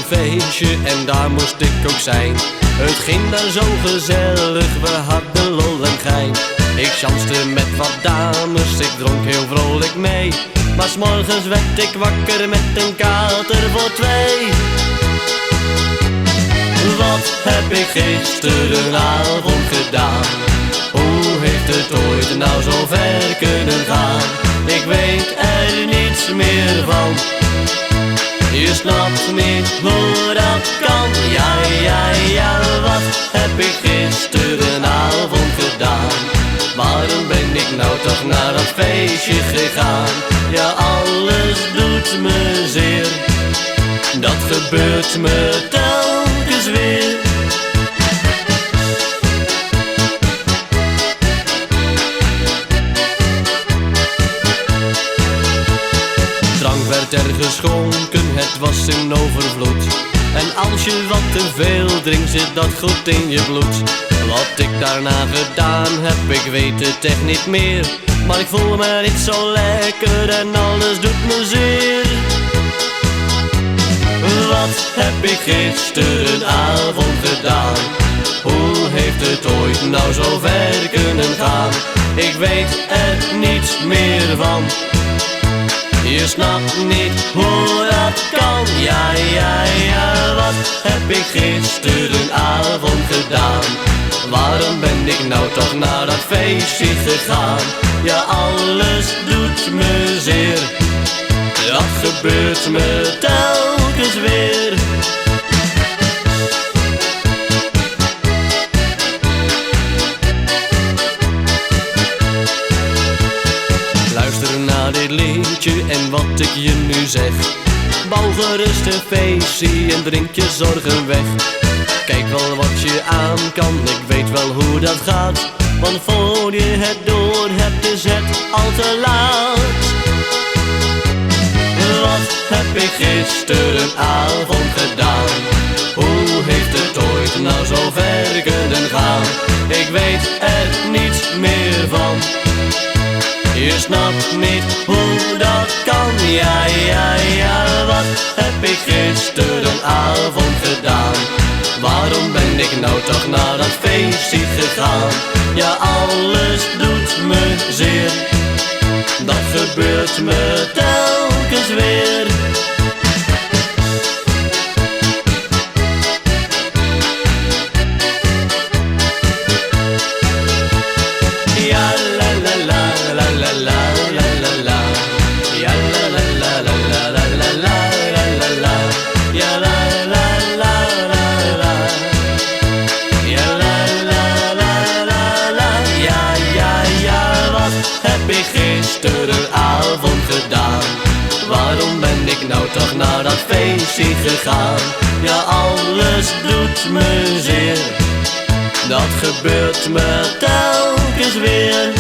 feestje en daar moest ik ook zijn. Het ging daar zo gezellig, we hadden lol en gein. Ik chanste met wat dames, ik dronk heel vrolijk mee. Maar 's morgens werd ik wakker met een kater voor twee. Wat heb ik gisterenavond gedaan? Hoe heeft het ooit nou zo ver kunnen gaan? Ik weet er niets meer van. Je snapt niet hoe dat kan. Ja, ja, ja, wat heb ik gisterenavond gedaan? Waarom ben ik nou toch naar dat feestje gegaan? Ja, alles doet me zeer. Dat gebeurt me telkens weer. Drank werd er geschonken, het was in overvloed. En als je wat te veel drinkt, zit dat goed in je bloed. Wat ik daarna gedaan heb, ik weet het echt niet meer. Maar ik voel me niet zo lekker en alles doet me zeer. Wat heb ik gisterenavond gedaan? Hoe heeft het ooit nou zo ver kunnen gaan? Ik weet er niets meer van. Je snapt niet hoe dat kan. Ja, ja, ja, wat heb ik gisterenavond gedaan? Waarom ben ik nou toch naar dat feestje gegaan? Ja, alles doet me zeer. Dat gebeurt me telkens weer. Luister naar dit liedje en wat ik je nu zeg. Bouw gerust een feestje en drink je zorgen weg. Kijk wel wat je aan kan, ik weet wel hoe dat gaat. Want voor je het door hebt, is het al te laat. Wat heb ik gisterenavond gedaan? Hoe heeft het ooit nou zo ver kunnen gaan? Ik weet er niets meer van. Je snapt niet hoe dat kan. Ja, ja, ja, wat heb ik gisterenavond gedaan? Waarom ben ik nou toch naar dat feestje gegaan? Ja, alles doet me zeer. Dat gebeurt me telkens weer. Ja, la la la la la la la la la. Ja, la la la la la la la la la la. Ja, la la la la la. Ja, la la la la la. Ja, ja, ja, wat heb ik gisterenavond gedaan? Waarom ben ik nou toch naar dat feestje gegaan? Ja, alles doet me zeer. Dat gebeurt me telkens weer.